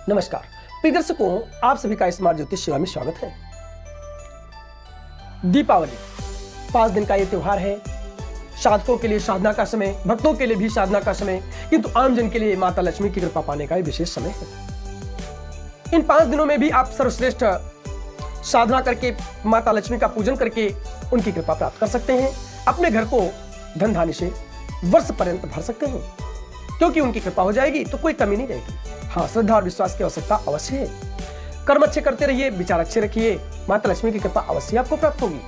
नमस्कार प्रिय दर्शकों, आप सभी का स्मार्ट ज्योतिष सेवा में स्वागत है। दीपावली 5 दिन का ये त्योहार है। साधकों के लिए साधना का समय, भक्तों के लिए भी साधना का समय, किंतु आमजन के लिए माता लक्ष्मी की कृपा पाने का विशेष समय है। इन 5 दिनों में भी आप सर्वश्रेष्ठ साधना करके, माता लक्ष्मी का पूजन करके उनकी कृपा प्राप्त कर सकते हैं। अपने घर को धन धान्य से वर्ष पर्यंत भर सकते हैं, क्योंकि उनकी कृपा हो जाएगी तो कोई कमी नहीं रहेगी। हाँ, श्रद्धा और विश्वास की आवश्यकता अवश्य है। कर्म अच्छे करते रहिए, विचार अच्छे रखिए, माता लक्ष्मी की कृपा अवश्य आपको प्राप्त होगी।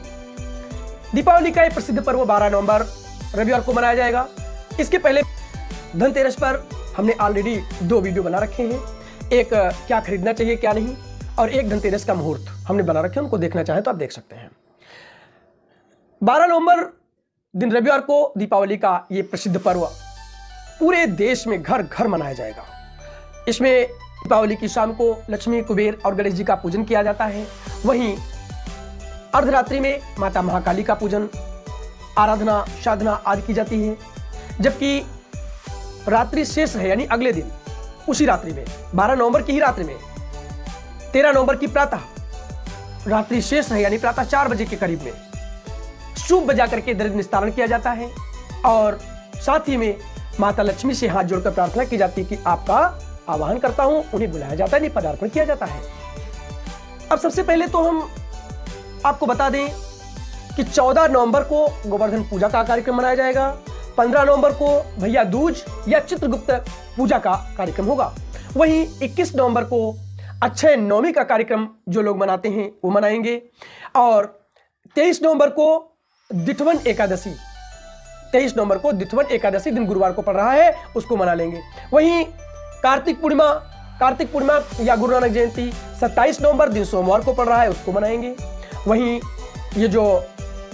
दीपावली का एक प्रसिद्ध पर्व 12 नवंबर रविवार को मनाया जाएगा। इसके पहले धनतेरस पर हमने ऑलरेडी 2 वीडियो बना रखे हैं। एक क्या खरीदना चाहिए क्या नहीं, और एक धनतेरस का मुहूर्त हमने बना रखे हैं। उनको देखना चाहें तो आप देख सकते हैं। 12 नवंबर दिन रविवार को दीपावली का ये प्रसिद्ध पर्व पूरे देश में घर घर मनाया जाएगा। इसमें दीपावली की शाम को लक्ष्मी, कुबेर और गणेश जी का पूजन किया जाता है। वहीं अर्धरात्रि में माता महाकाली का पूजन, आराधना, साधना आदि की जाती है। जबकि रात्रि शेष है, यानी अगले दिन उसी रात्रि में 12 नवंबर की ही रात्रि में 13 नवंबर की प्रातः रात्रि शेष है, यानी प्रातः 4 बजे के करीब में शुभ बजा करके दरिद्र निस्तारण किया जाता है। और साथ ही में माता लक्ष्मी से हाथ जोड़कर प्रार्थना की जाती है कि आपका आवाहन करता हूं। उन्हें बुलाया जाता है, नहीं पदार्पण किया जाता है। अब सबसे पहले तो हम आपको बता दें कि 14 नवंबर को गोवर्धन पूजा का कार्यक्रम मनाया जाएगा। 15 नवंबर को भैया दूज या चित्रगुप्त पूजा का कार्यक्रम होगा। वहीं 21 नवंबर को अक्षय नवमी का कार्यक्रम जो लोग मनाते हैं वो मनाएंगे। और 23 नवंबर को दिठवन एकादशी, 23 नवंबर को दिठवन एकादशी दिन गुरुवार को पड़ रहा है, उसको मना लेंगे। वहीं कार्तिक पूर्णिमा या गुरु नानक जयंती 27 नवंबर दिन सोमवार को पड़ रहा है, उसको मनाएंगे। वहीं ये जो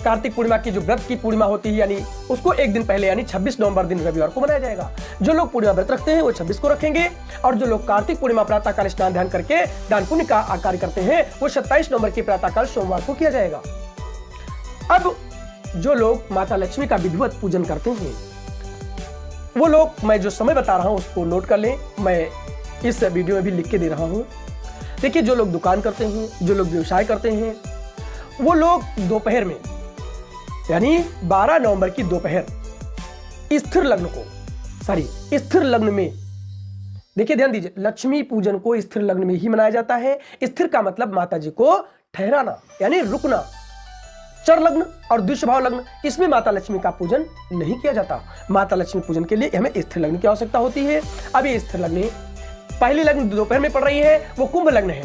कार्तिक पूर्णिमा की जो व्रत की पूर्णिमा होती है, यानी उसको एक दिन पहले यानी 26 नवंबर दिन रविवार को मनाया जाएगा। जो लोग पूर्णिमा व्रत रखते हैं वो 26 को रखेंगे, और जो लोग कार्तिक पूर्णिमा प्रातःकाल स्नान ध्यान करके दान पुण्य का कार्य करते हैं वो 27 नवंबर की प्रातःकाल सोमवार को किया जाएगा। अब जो लोग माता लक्ष्मी का विधिवत पूजन करते हैं वो लोग, मैं जो समय बता रहा हूं उसको नोट कर लें। मैं इस वीडियो में भी लिख के दे रहा हूं। देखिए, जो लोग दुकान करते हैं, जो लोग व्यवसाय करते हैं, वो लोग दोपहर में यानी 12 नवंबर की दोपहर स्थिर लग्न में, देखिए ध्यान दीजिए, लक्ष्मी पूजन को स्थिर लग्न में ही मनाया जाता है। स्थिर का मतलब माता जी को ठहराना यानी रुकना। चर लग्न और द्विस्वभाव लग्न, इसमें माता लक्ष्मी का पूजन नहीं किया जाता। माता लक्ष्मी पूजन के लिए हमें स्थिर लग्न की आवश्यकता होती है। अब ये स्थिर लग्न, पहली लग्न दोपहर में पड़ रही है वो कुंभ लग्न है।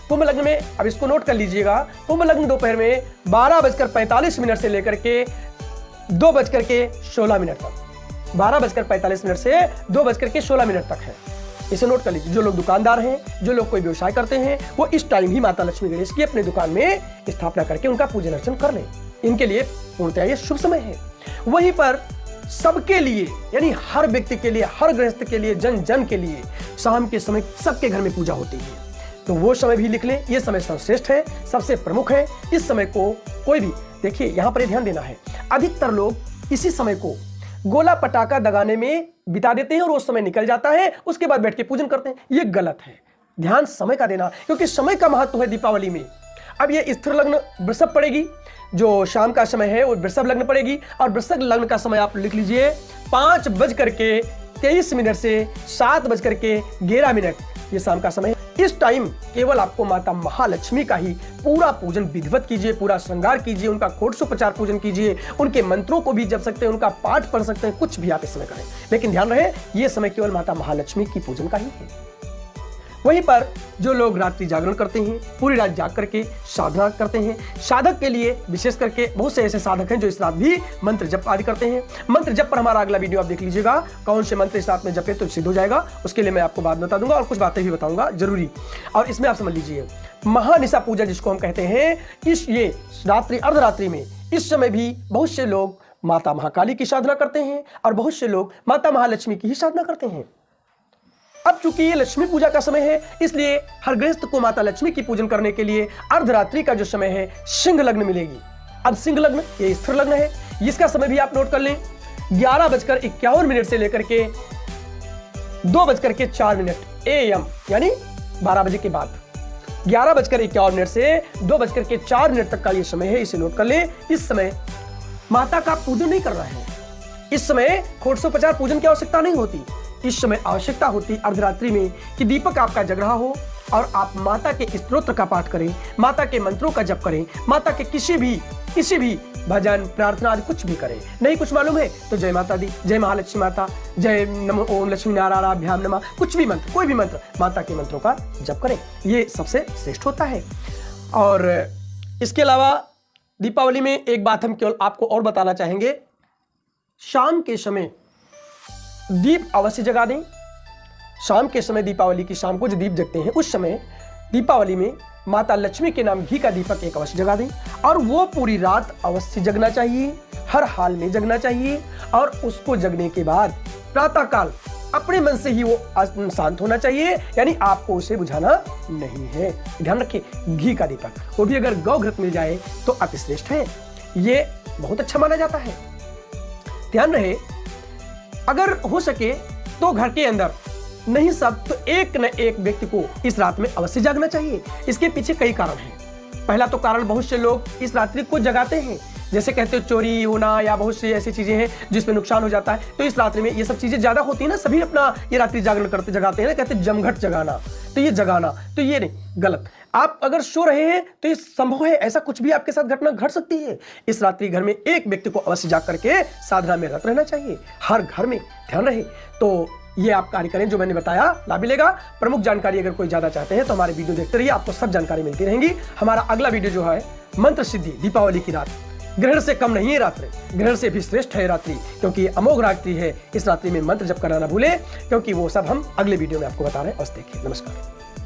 कुंभ लग्न में, अब इसको नोट कर लीजिएगा, कुंभ लग्न दोपहर में 12:45 से लेकर के 2:16 तक, 12:45 से 2:16 तक है। इसे नोट कर लीजिए। जो लोग दुकानदार हैं, जो लोग कोई व्यवसाय करते हैं, वो इस टाइम ही माता लक्ष्मी गणेश की अपनी दुकान में स्थापना करके उनका पूजन अर्चन कर लें। इनके लिए पूर्णतः ये शुभ समय है। वहीं पर सबके लिए, यानी हर व्यक्ति के लिए, हर गृहस्थ के लिए, जन जन के लिए शाम के समय सबके घर में पूजा होती है, तो वो समय भी लिख लें। ये समय सर्वश्रेष्ठ है, सबसे प्रमुख है। इस समय को कोई भी, देखिए यहाँ पर ध्यान देना है, अधिकतर लोग इसी समय को गोला पटाखा दगाने में बिता देते हैं और वो समय निकल जाता है, उसके बाद बैठ के पूजन करते हैं। ये गलत है। ध्यान समय का देना, क्योंकि समय का महत्व है दीपावली में। अब ये स्थिर लग्न वृषभ पड़ेगी, जो शाम का समय है वो वृषभ लग्न पड़ेगी। और वृषभ लग्न का समय आप लिख लीजिए 5:23 से 7:11, ये शाम का समय है। इस टाइम केवल आपको माता महालक्ष्मी का ही पूरा पूजन विधिवत कीजिए, पूरा श्रृंगार कीजिए, उनका षोडशोपचार पूजन कीजिए, उनके मंत्रों को भी जप सकते हैं, उनका पाठ पढ़ सकते हैं, कुछ भी आप इस समय करें। लेकिन ध्यान रहे, ये समय केवल माता महालक्ष्मी की पूजन का ही है। वहीं पर जो लोग रात्रि जागरण करते हैं, पूरी रात जाग करके साधना करते हैं, साधक के लिए विशेष करके बहुत से ऐसे साधक हैं जो इस रात भी मंत्र जप आदि करते हैं। मंत्र जप पर हमारा अगला वीडियो आप देख लीजिएगा, कौन से मंत्र इस रात में जपे तो सिद्ध हो जाएगा। उसके लिए मैं आपको बात बता दूंगा और कुछ बातें भी बताऊंगा जरूरी। और इसमें आप समझ लीजिए, महानिशा पूजा जिसको हम कहते हैं, ये रात्रि अर्धरात्रि में, इस समय भी बहुत से लोग माता महाकाली की साधना करते हैं और बहुत से लोग माता महालक्ष्मी की ही साधना करते हैं। अब चूंकि ये लक्ष्मी पूजा का समय है, इसलिए हर गृहस्थ को माता लक्ष्मी की पूजन करने के लिए अर्धरात्रि का जो समय है सिंह लग्न मिलेगी। अब सिंह लग्न ये स्थिर लग्न है, इसका समय भी आप नोट कर लें, 11:51 से लेकर के 2:04 AM, यानी 12 बजे के बाद 11:51 से 2:04 तक का ये समय है, इसे नोट कर ले। इस समय माता का पूजन नहीं कर रहे हैं, इस समय षोडशोपचार पूजन की आवश्यकता नहीं होती। इस समय आवश्यकता होती अर्धरात्रि में कि दीपक आपका जग रहा हो और आप माता के स्तोत्र का पाठ करें, माता के मंत्रों का जप करें, माता के किसी भी भजन प्रार्थना आदि कुछ भी करें। नहीं कुछ मालूम है तो जय माता दी, जय महालक्ष्मी माता, जय नमो ओम लक्ष्मी नारायणाभ्याम नमः, कुछ भी मंत्र, कोई भी मंत्र, माता के मंत्रों का जप करें, ये सबसे श्रेष्ठ होता है। और इसके अलावा दीपावली में एक बात हम केवल आपको और बताना चाहेंगे, शाम के समय दीप अवश्य जगा दें। शाम के समय दीपावली की शाम को जो दीप जगते हैं, उस समय दीपावली में माता लक्ष्मी के नाम घी का दीपक एक अवश्य जगा दें और वो पूरी रात अवश्य जगना चाहिए, हर हाल में जगना चाहिए। और उसको जगने के बाद प्रातःकाल अपने मन से ही वो शांत होना चाहिए, यानी आपको उसे बुझाना नहीं है। ध्यान रखिए, घी का दीपक, वो भी अगर गौ घृत मिल जाए तो अति श्रेष्ठ है, ये बहुत अच्छा माना जाता है। ध्यान रहे, अगर हो सके तो घर के अंदर नहीं सब तो एक न एक व्यक्ति को इस रात में अवश्य जागना चाहिए। इसके पीछे कई कारण हैं। पहला तो कारण, बहुत से लोग इस रात्रि को जगाते हैं, जैसे कहते हो चोरी होना या बहुत सी ऐसी चीजें हैं जिसमें नुकसान हो जाता है, तो इस रात्रि में ये सब चीजें ज्यादा होती है ना, सभी अपना ये रात्रि जागरण करते जगाते हैं ना, कहते जमघट जगाना, तो ये जगाना, तो ये नहीं, गलत। आप अगर सो रहे हैं तो ये संभव है, ऐसा कुछ भी आपके साथ घटना घट सकती है। इस रात्रि घर में एक व्यक्ति को अवश्य जाग करके साधना में रत रहना चाहिए, हर घर में। ध्यान रहे, तो ये आप कार्य करें जो मैंने बताया, लाभ मिलेगा। प्रमुख जानकारी अगर कोई ज्यादा चाहते हैं तो हमारे वीडियो देखते रहिए, आपको सब जानकारी मिलती रहेंगी। हमारा अगला वीडियो जो है मंत्र सिद्धि दीपावली की रात, ग्रहण से कम नहीं है रात्रि, ग्रहण से भी श्रेष्ठ है रात्रि, क्योंकि अमोघ रात्रि है। इस रात्रि में मंत्र जप करना ना भूले, क्योंकि वो सब हम अगले वीडियो में आपको बता रहे हैं। देखिए, नमस्कार।